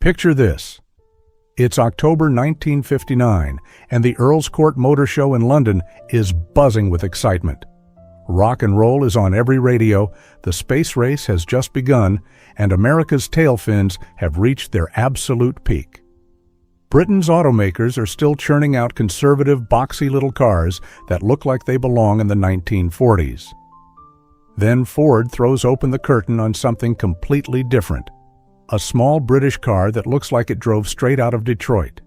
Picture this. It's October 1959, and the Earl's Court Motor Show in London is buzzing with excitement. Rock and roll is on every radio, the space race has just begun, and America's tailfins have reached their absolute peak. Britain's automakers are still churning out conservative, boxy little cars that look like they belong in the 1940s. Then Ford throws open the curtain on something completely different. A small British car that looks like it drove straight out of Detroit.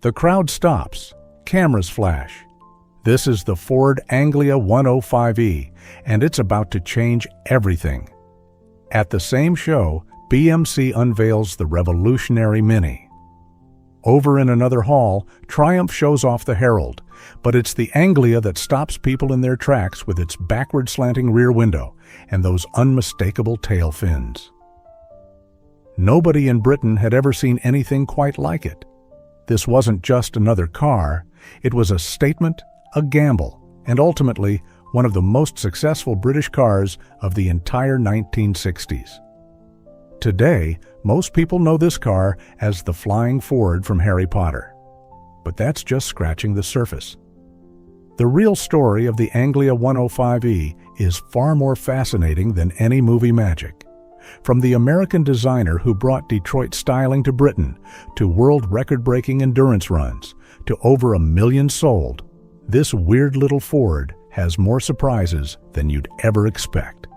The crowd stops. Cameras flash. This is the Ford Anglia 105E, and it's about to change everything. At the same show, BMC unveils the revolutionary Mini. Over in another hall, Triumph shows off the Herald, but it's the Anglia that stops people in their tracks with its backward-slanting rear window and those unmistakable tail fins. Nobody in Britain had ever seen anything quite like it. This wasn't just another car, it was a statement, a gamble, and ultimately one of the most successful British cars of the entire 1960s. Today, most people know this car as the Flying Ford from Harry Potter. But that's just scratching the surface. The real story of the Anglia 105E is far more fascinating than any movie magic. From the American designer who brought Detroit styling to Britain, to world record-breaking endurance runs, to over 1 million sold, this weird little Ford has more surprises than you'd ever expect.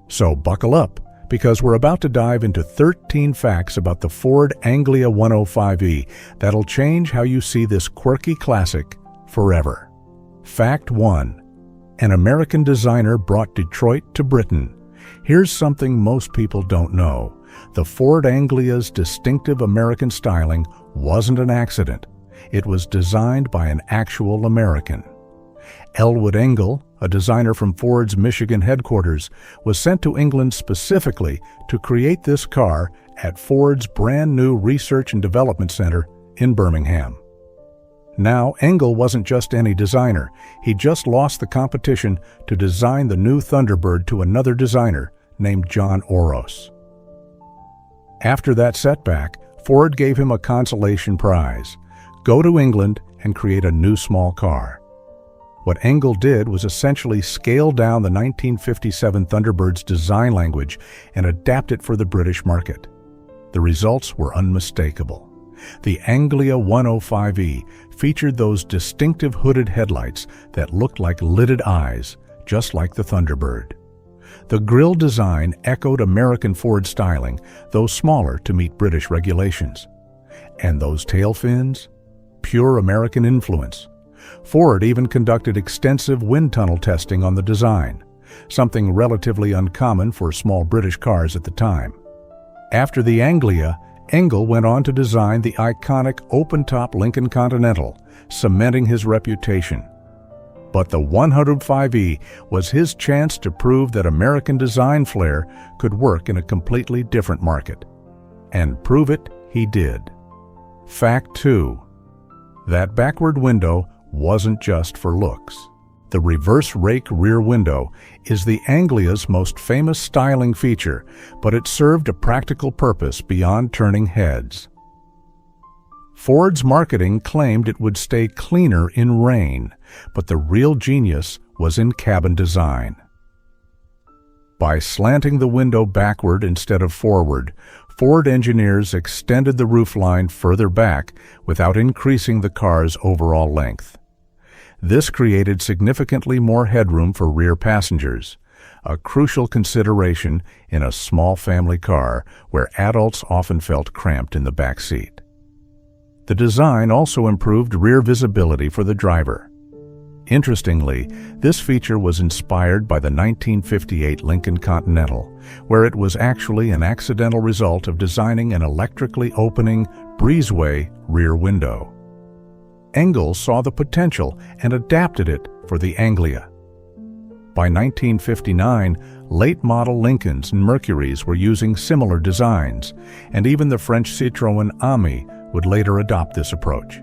So buckle up, because we're about to dive into 13 facts about the Ford Anglia 105E that'll change how you see this quirky classic forever. Fact 1. An American designer brought Detroit to Britain. Here's something most people don't know. The Ford Anglia's distinctive American styling wasn't an accident. It was designed by an actual American. Elwood Engel, a designer from Ford's Michigan headquarters, was sent to England specifically to create this car at Ford's brand new Research and Development Center in Birmingham. Now, Engel wasn't just any designer. He just lost the competition to design the new Thunderbird to another designer named John Oros. After that setback, Ford gave him a consolation prize. Go to England and create a new small car. What Engel did was essentially scale down the 1957 Thunderbird's design language and adapt it for the British market. The results were unmistakable. The Anglia 105E featured those distinctive hooded headlights that looked like lidded eyes, just like the Thunderbird. The grille design echoed American Ford styling, though smaller to meet British regulations. And those tail fins? Pure American influence. Ford even conducted extensive wind tunnel testing on the design, something relatively uncommon for small British cars at the time. After the Anglia, Engel went on to design the iconic open-top Lincoln Continental, cementing his reputation. But the 105E was his chance to prove that American design flair could work in a completely different market. And prove it he did. Fact 2. That backward window wasn't just for looks. The reverse-rake rear window is the Anglia's most famous styling feature, but it served a practical purpose beyond turning heads. Ford's marketing claimed it would stay cleaner in rain, but the real genius was in cabin design. By slanting the window backward instead of forward, Ford engineers extended the roofline further back without increasing the car's overall length. This created significantly more headroom for rear passengers, a crucial consideration in a small family car where adults often felt cramped in the back seat. The design also improved rear visibility for the driver. Interestingly, this feature was inspired by the 1958 Lincoln Continental, where it was actually an accidental result of designing an electrically opening breezeway rear window. Engel saw the potential and adapted it for the Anglia. By 1959, late-model Lincolns and Mercurys were using similar designs, and even the French Citroën Ami would later adopt this approach.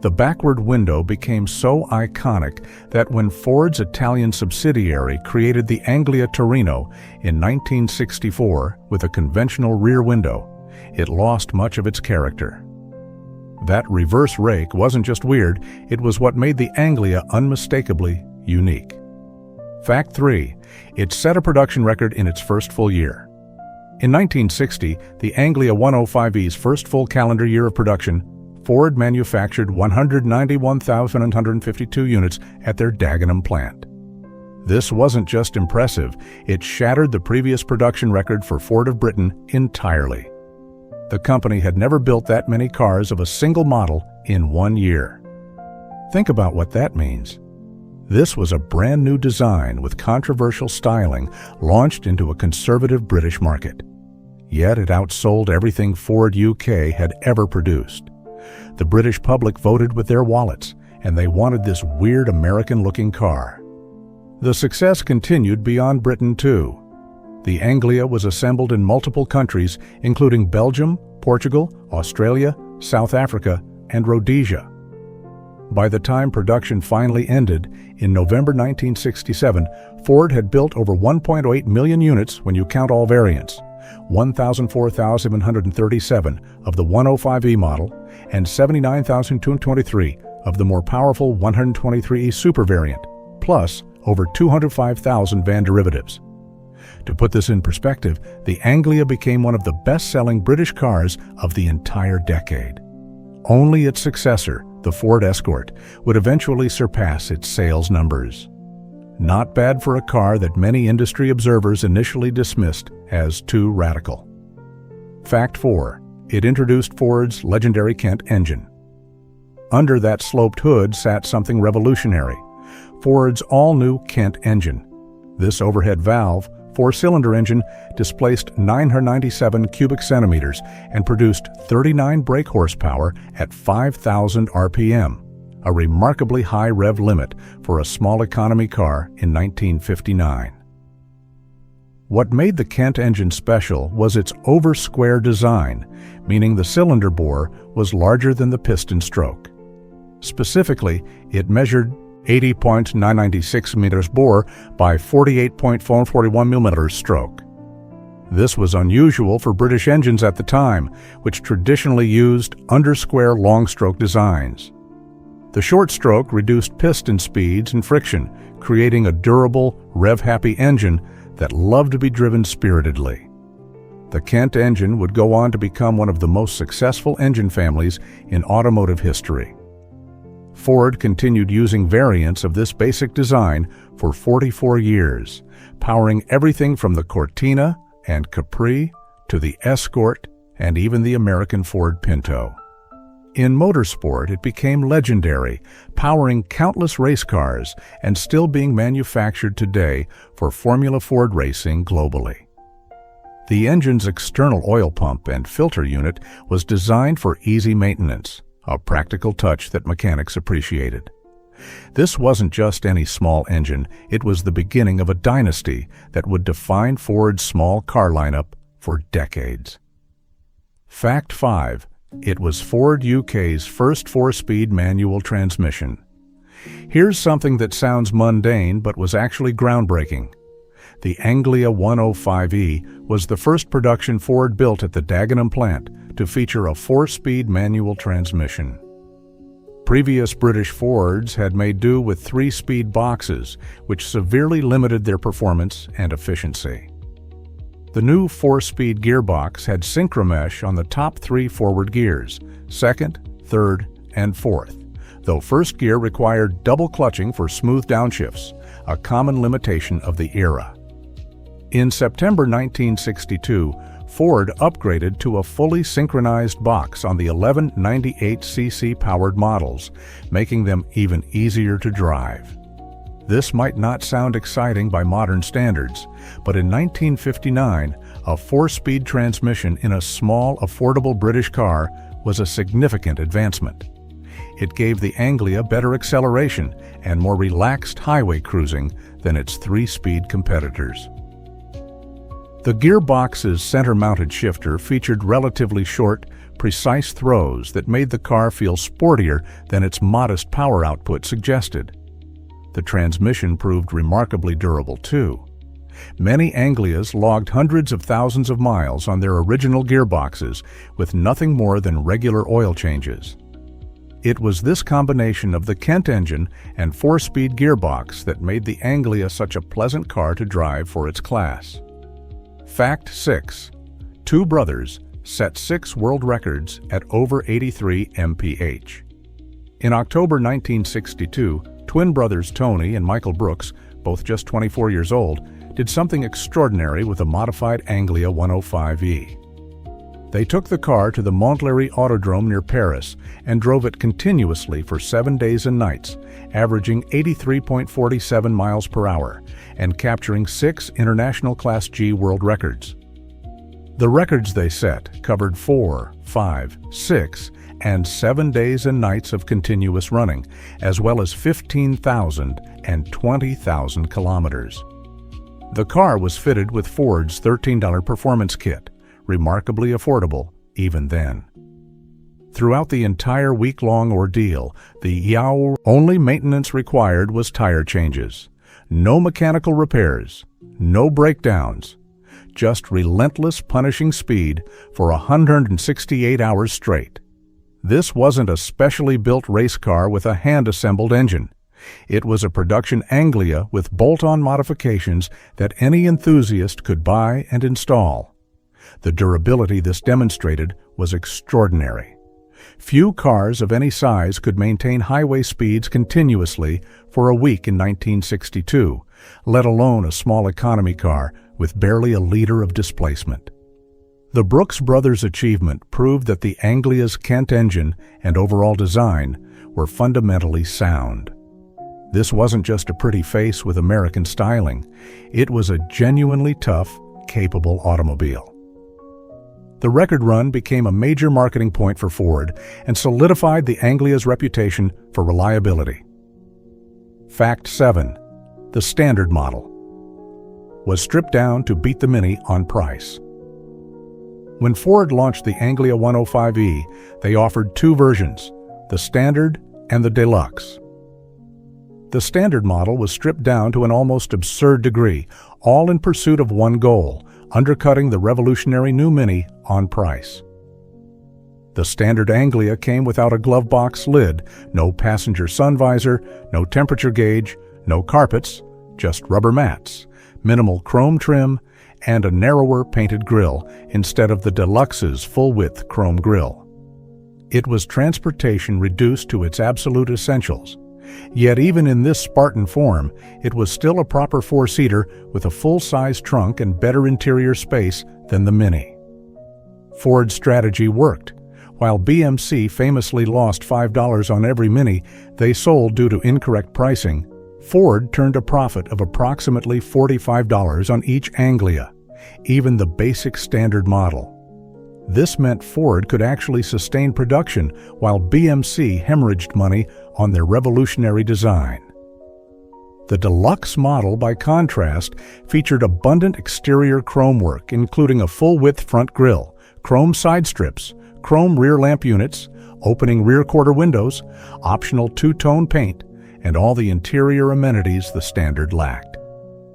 The backward window became so iconic that when Ford's Italian subsidiary created the Anglia Torino in 1964 with a conventional rear window, it lost much of its character. That reverse rake wasn't just weird, it was what made the Anglia unmistakably unique. Fact 3. It set a production record in its first full year. In 1960, the Anglia 105E's first full calendar year of production, Ford manufactured 191,152 units at their Dagenham plant. This wasn't just impressive, it shattered the previous production record for Ford of Britain entirely. The company had never built that many cars of a single model in 1 year. Think about what that means. This was a brand new design with controversial styling launched into a conservative British market. Yet it outsold everything Ford UK had ever produced. The British public voted with their wallets, and they wanted this weird American-looking car. The success continued beyond Britain too. The Anglia was assembled in multiple countries, including Belgium, Portugal, Australia, South Africa, and Rhodesia. By the time production finally ended, in November 1967, Ford had built over 1.8 million units when you count all variants, 104,737 of the 105E model and 79,223 of the more powerful 123E Super variant, plus over 205,000 van derivatives. To put this in perspective, the Anglia became one of the best-selling British cars of the entire decade. Only its successor, the Ford Escort, would eventually surpass its sales numbers. Not bad for a car that many industry observers initially dismissed as too radical. Fact 4. It introduced Ford's legendary Kent engine. Under that sloped hood sat something revolutionary, Ford's all-new Kent engine. This overhead valve, four-cylinder engine displaced 997 cubic centimeters and produced 39 brake horsepower at 5,000 RPM, a remarkably high rev limit for a small economy car in 1959. What made the Kent engine special was its over-square design, meaning the cylinder bore was larger than the piston stroke. Specifically, it measured 80.996 meters bore by 48.441 millimeters stroke. This was unusual for British engines at the time, which traditionally used under-square long-stroke designs. The short stroke reduced piston speeds and friction, creating a durable, rev-happy engine that loved to be driven spiritedly. The Kent engine would go on to become one of the most successful engine families in automotive history. Ford continued using variants of this basic design for 44 years, powering everything from the Cortina and Capri to the Escort and even the American Ford Pinto. In motorsport, it became legendary, powering countless race cars and still being manufactured today for Formula Ford racing globally. The engine's external oil pump and filter unit was designed for easy maintenance, a practical touch that mechanics appreciated. This wasn't just any small engine, it was the beginning of a dynasty that would define Ford's small car lineup for decades. Fact 5. It was Ford UK's first 4-speed manual transmission. Here's something that sounds mundane but was actually groundbreaking. The Anglia 105E was the first production Ford built at the Dagenham plant to feature a 4-speed manual transmission. Previous British Fords had made do with 3-speed boxes, which severely limited their performance and efficiency. The new 4-speed gearbox had synchromesh on the top 3 forward gears, second, third, and fourth, though first gear required double clutching for smooth downshifts, a common limitation of the era. In September 1962, Ford upgraded to a fully synchronized box on the 1198cc powered models, making them even easier to drive. This might not sound exciting by modern standards, but in 1959, a 4-speed transmission in a small, affordable British car was a significant advancement. It gave the Anglia better acceleration and more relaxed highway cruising than its 3-speed competitors. The gearbox's center-mounted shifter featured relatively short, precise throws that made the car feel sportier than its modest power output suggested. The transmission proved remarkably durable too. Many Anglias logged hundreds of thousands of miles on their original gearboxes with nothing more than regular oil changes. It was this combination of the Kent engine and 4-speed gearbox that made the Anglia such a pleasant car to drive for its class. Fact 6. Two brothers set 6 world records at over 83 mph. In October 1962, twin brothers Tony and Michael Brooks, both just 24 years old, did something extraordinary with a modified Anglia 105E. They took the car to the Montlhéry Autodrome near Paris and drove it continuously for 7 days and nights, averaging 83.47 miles per hour and capturing 6 International Class G world records. The records they set covered 4, 5, 6, and 7 days and nights of continuous running, as well as 15,000 and 20,000 kilometers. The car was fitted with Ford's $13 performance kit, remarkably affordable even then. Throughout the entire week-long ordeal, the only maintenance required was tire changes. No mechanical repairs, no breakdowns, just relentless punishing speed for 168 hours straight. This wasn't a specially built race car with a hand-assembled engine. It was a production Anglia with bolt-on modifications that any enthusiast could buy and install. The durability this demonstrated was extraordinary. Few cars of any size could maintain highway speeds continuously for a week in 1962, let alone a small economy car with barely a liter of displacement. The Brooks brothers' achievement proved that the Anglia's Kent engine and overall design were fundamentally sound. This wasn't just a pretty face with American styling. It was a genuinely tough, capable automobile. The record run became a major marketing point for Ford and solidified the Anglia's reputation for reliability. Fact 7. The standard model was stripped down to beat the Mini on price. When Ford launched the Anglia 105E, they offered 2 versions, the Standard and the Deluxe. The Standard model was stripped down to an almost absurd degree, all in pursuit of one goal, undercutting the revolutionary new Mini on price. The Standard Anglia came without a glove box lid, no passenger sun visor, no temperature gauge, no carpets, just rubber mats, minimal chrome trim, and a narrower painted grille instead of the Deluxe's full-width chrome grille. It was transportation reduced to its absolute essentials. Yet even in this Spartan form, it was still a proper 4-seater with a full-size trunk and better interior space than the Mini. Ford's strategy worked. While BMC famously lost $5 on every Mini they sold due to incorrect pricing, Ford turned a profit of approximately $45 on each Anglia, even the basic standard model. This meant Ford could actually sustain production while BMC hemorrhaged money on their revolutionary design. The Deluxe model, by contrast, featured abundant exterior chrome work, including a full-width front grille, chrome side strips, chrome rear lamp units, opening rear quarter windows, optional 2-tone paint, and all the interior amenities the Standard lacked.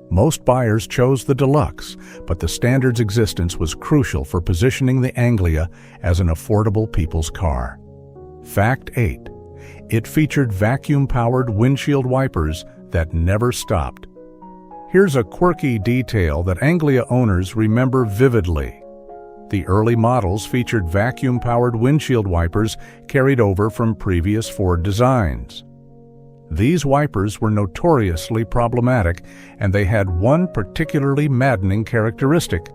Most buyers chose the Deluxe, but the Standard's existence was crucial for positioning the Anglia as an affordable people's car. Fact 8. It featured vacuum-powered windshield wipers that never stopped. Here's a quirky detail that Anglia owners remember vividly. The early models featured vacuum-powered windshield wipers carried over from previous Ford designs. These wipers were notoriously problematic, and they had one particularly maddening characteristic.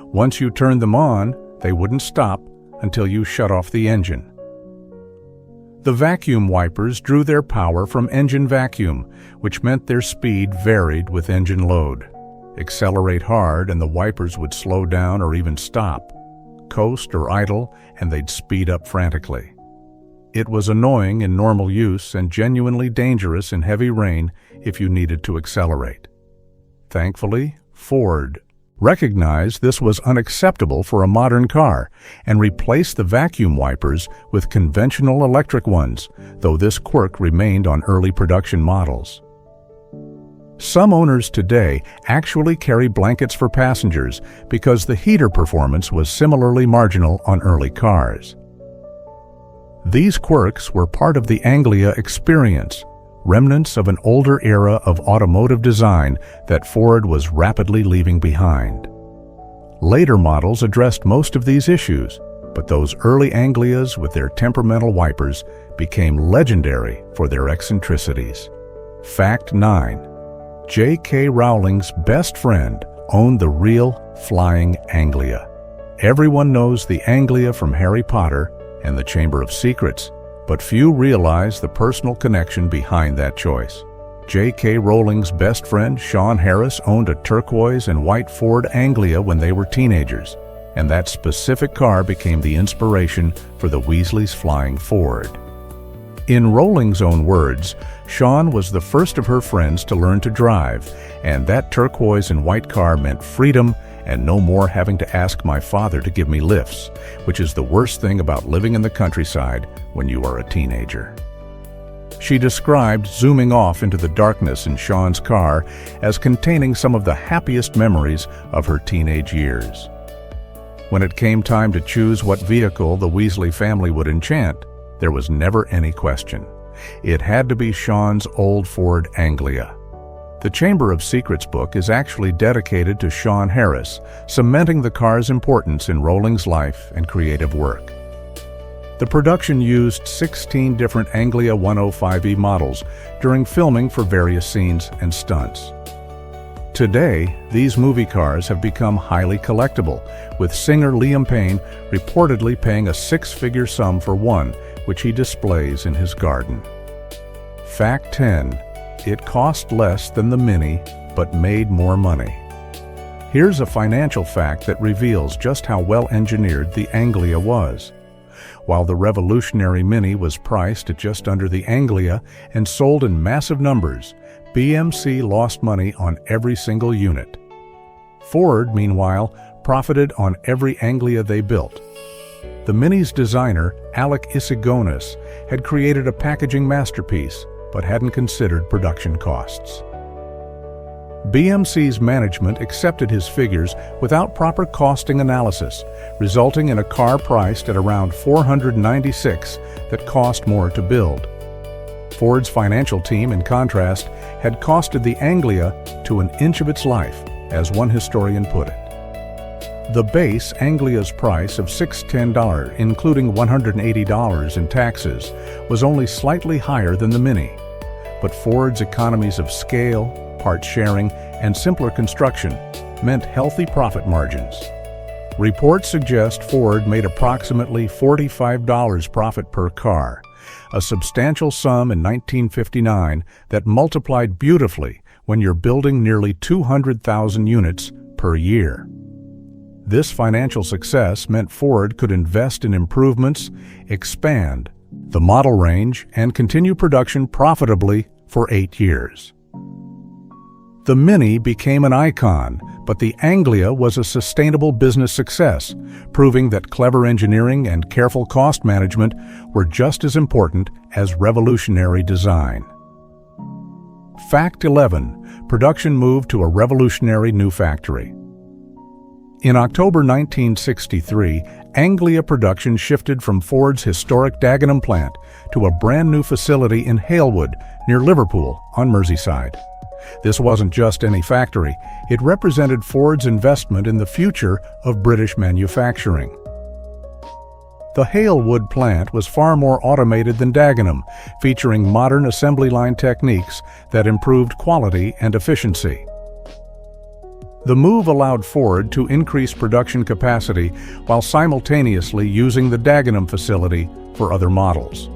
Once you turned them on, they wouldn't stop until you shut off the engine. The vacuum wipers drew their power from engine vacuum, which meant their speed varied with engine load. Accelerate hard and the wipers would slow down or even stop. Coast or idle and they'd speed up frantically. It was annoying in normal use and genuinely dangerous in heavy rain if you needed to accelerate. Thankfully, Ford recognized this was unacceptable for a modern car and replaced the vacuum wipers with conventional electric ones, though this quirk remained on early production models. Some owners today actually carry blankets for passengers because the heater performance was similarly marginal on early cars. These quirks were part of the Anglia experience, remnants of an older era of automotive design that Ford was rapidly leaving behind. Later models addressed most of these issues, but those early Anglias with their temperamental wipers became legendary for their eccentricities. Fact 9. J.K. Rowling's best friend owned the real flying Anglia. Everyone knows the Anglia from Harry Potter and the Chamber of Secrets, but few realize the personal connection behind that choice. J.K. Rowling's best friend, Sean Harris, owned a turquoise and white Ford Anglia when they were teenagers, and that specific car became the inspiration for the Weasleys' flying Ford. In Rowling's own words, Sean was the first of her friends to learn to drive, and that turquoise and white car meant freedom and no more having to ask my father to give me lifts, which is the worst thing about living in the countryside when you are a teenager. She described zooming off into the darkness in Sean's car as containing some of the happiest memories of her teenage years. When it came time to choose what vehicle the Weasley family would enchant, there was never any question. It had to be Sean's old Ford Anglia. The Chamber of Secrets book is actually dedicated to Sean Harris, cementing the car's importance in Rowling's life and creative work. The production used 16 different Anglia 105E models during filming for various scenes and stunts. Today, these movie cars have become highly collectible, with singer Liam Payne reportedly paying a six-figure sum for one, which he displays in his garden. Fact 10. It cost less than the Mini, but made more money. Here's a financial fact that reveals just how well engineered the Anglia was. While the revolutionary Mini was priced at just under the Anglia and sold in massive numbers, BMC lost money on every single unit. Ford, meanwhile, profited on every Anglia they built. The Mini's designer, Alec Isigonis, had created a packaging masterpiece, but hadn't considered production costs. BMC's management accepted his figures without proper costing analysis, resulting in a car priced at around $496 that cost more to build. Ford's financial team, in contrast, had costed the Anglia to an inch of its life, as one historian put it. The base Anglia's price of $610, including $180 in taxes, was only slightly higher than the Mini. But Ford's economies of scale, part sharing, and simpler construction meant healthy profit margins. Reports suggest Ford made approximately $45 profit per car, a substantial sum in 1959 that multiplied beautifully when you're building nearly 200,000 units per year. This financial success meant Ford could invest in improvements, expand the model range, and continue production profitably for 8 years. The Mini became an icon, but the Anglia was a sustainable business success, proving that clever engineering and careful cost management were just as important as revolutionary design. Fact 11. Production moved to a revolutionary new factory. In October 1963, Anglia production shifted from Ford's historic Dagenham plant to a brand new facility in Halewood, near Liverpool, on Merseyside. This wasn't just any factory, it represented Ford's investment in the future of British manufacturing. The Halewood plant was far more automated than Dagenham, featuring modern assembly line techniques that improved quality and efficiency. The move allowed Ford to increase production capacity while simultaneously using the Dagenham facility for other models.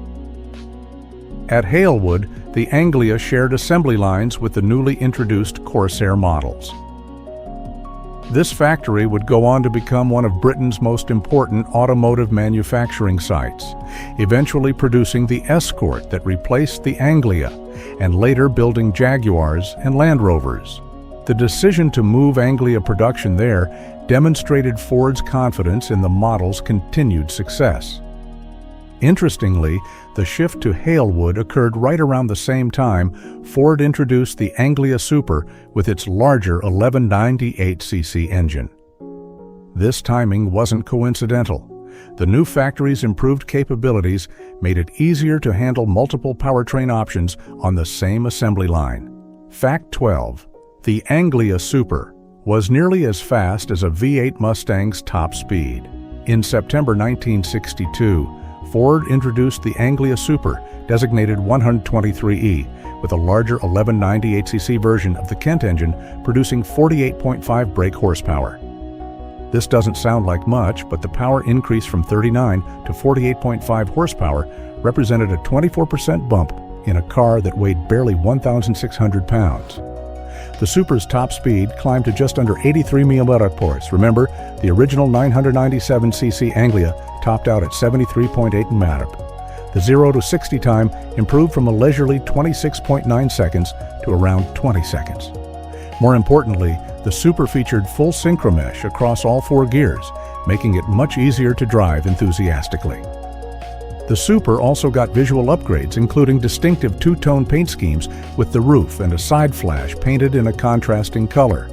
At Halewood, the Anglia shared assembly lines with the newly introduced Corsair models. This factory would go on to become one of Britain's most important automotive manufacturing sites, eventually producing the Escort that replaced the Anglia, and later building Jaguars and Land Rovers. The decision to move Anglia production there demonstrated Ford's confidence in the model's continued success. Interestingly, the shift to Halewood occurred right around the same time Ford introduced the Anglia Super with its larger 1198cc engine. This timing wasn't coincidental. The new factory's improved capabilities made it easier to handle multiple powertrain options on the same assembly line. Fact 12. The Anglia Super was nearly as fast as a V8 Mustang's top speed. In September 1962, Ford introduced the Anglia Super, designated 123E, with a larger 1198cc version of the Kent engine producing 48.5 brake horsepower. This doesn't sound like much, but the power increase from 39 to 48.5 horsepower represented a 24% bump in a car that weighed barely 1,600 pounds. The Super's top speed climbed to just under 83 mph. Remember, the original 997cc Anglia topped out at 73.8 mph. The 0 to 60 time improved from a leisurely 26.9 seconds to around 20 seconds. More importantly, the Super featured full synchromesh across all 4 gears, making it much easier to drive enthusiastically. The Super also got visual upgrades, including distinctive two-tone paint schemes with the roof and a side flash painted in a contrasting color,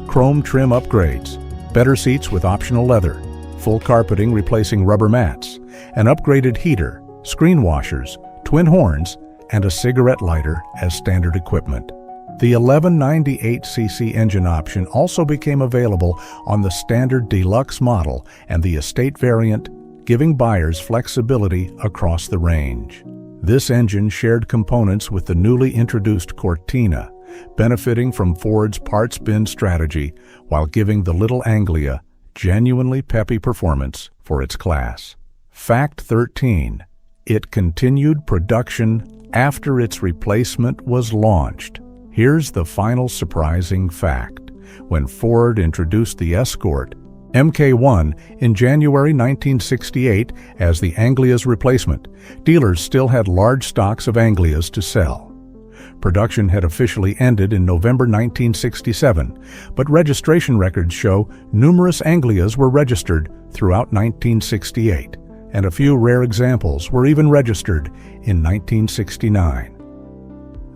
chrome trim upgrades, better seats with optional leather, full carpeting replacing rubber mats, an upgraded heater, screen washers, twin horns, and a cigarette lighter as standard equipment. The 1198cc engine option also became available on the standard deluxe model and the estate variant, giving buyers flexibility across the range. This engine shared components with the newly introduced Cortina, benefiting from Ford's parts bin strategy while giving the little Anglia genuinely peppy performance for its class. Fact 13. It continued production after its replacement was launched. Here's the final surprising fact. When Ford introduced the Escort Mk1 in January 1968 as the Anglia's replacement, dealers still had large stocks of Anglias to sell. Production had officially ended in November 1967, but registration records show numerous Anglias were registered throughout 1968, and a few rare examples were even registered in 1969.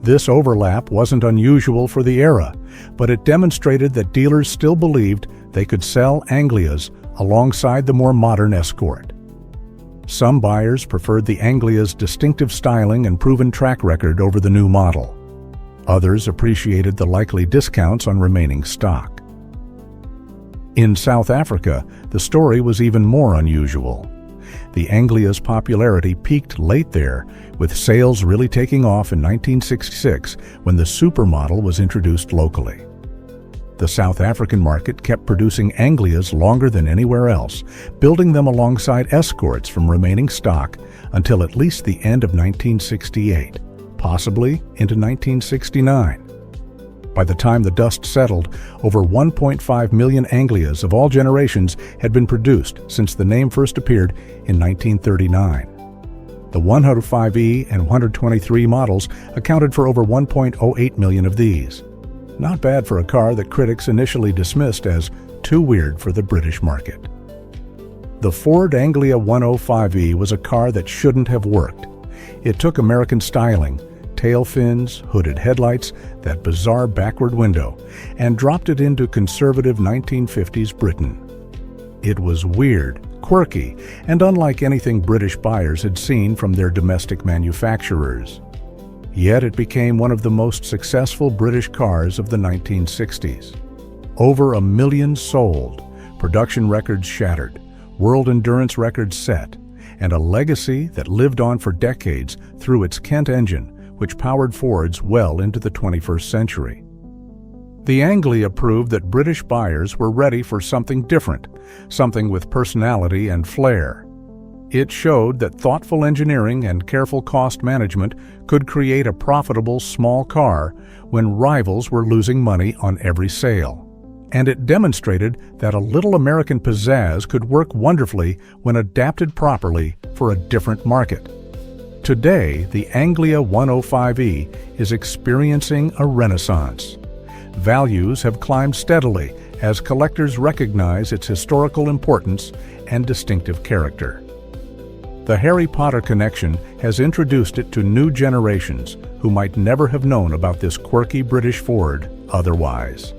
This overlap wasn't unusual for the era, but it demonstrated that dealers still believed they could sell Anglias alongside the more modern Escort. Some buyers preferred the Anglia's distinctive styling and proven track record over the new model. Others appreciated the likely discounts on remaining stock. In South Africa, the story was even more unusual. The Anglia's popularity peaked late there, with sales really taking off in 1966 when the Supermodel was introduced locally. The South African market kept producing Anglias longer than anywhere else, building them alongside Escorts from remaining stock until at least the end of 1968, possibly into 1969. By the time the dust settled, over 1.5 million Anglias of all generations had been produced since the name first appeared in 1939. The 105E and 123 models accounted for over 1.08 million of these. Not bad for a car that critics initially dismissed as too weird for the British market. The Ford Anglia 105E was a car that shouldn't have worked. It took American styling, tailfins, hooded headlights, that bizarre backward window, and dropped it into conservative 1950s Britain. It was weird, quirky, and unlike anything British buyers had seen from their domestic manufacturers. Yet it became one of the most successful British cars of the 1960s. Over 1 million sold, production records shattered, world endurance records set, and a legacy that lived on for decades through its Kent engine, which powered Fords well into the 21st century. The Anglia proved that British buyers were ready for something different, something with personality and flair. It showed that thoughtful engineering and careful cost management could create a profitable small car when rivals were losing money on every sale. And it demonstrated that a little American pizzazz could work wonderfully when adapted properly for a different market. Today, the Anglia 105E is experiencing a renaissance. Values have climbed steadily as collectors recognize its historical importance and distinctive character. The Harry Potter connection has introduced it to new generations who might never have known about this quirky British Ford otherwise.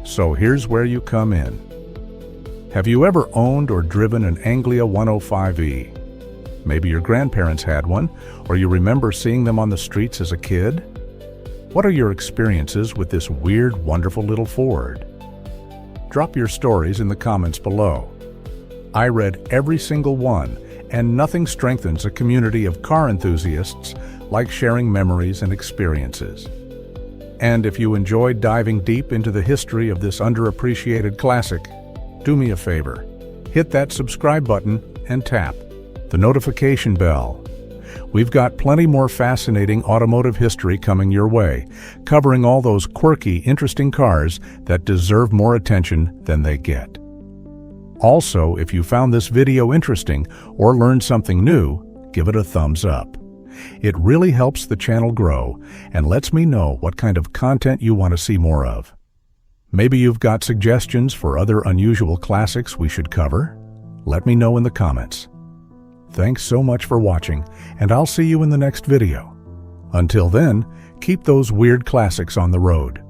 So here's where you come in. Have you ever owned or driven an Anglia 105E? Maybe your grandparents had one, or you remember seeing them on the streets as a kid? What are your experiences with this weird, wonderful little Ford? Drop your stories in the comments below. I read every single one, and nothing strengthens a community of car enthusiasts like sharing memories and experiences. And if you enjoyed diving deep into the history of this underappreciated classic, do me a favor. Hit that subscribe button and tap the notification bell. We've got plenty more fascinating automotive history coming your way, covering all those quirky, interesting cars that deserve more attention than they get. Also, if you found this video interesting or learned something new, give it a thumbs up. It really helps the channel grow and lets me know what kind of content you want to see more of. Maybe you've got suggestions for other unusual classics we should cover? Let me know in the comments. Thanks so much for watching, and I'll see you in the next video. Until then, keep those weird classics on the road.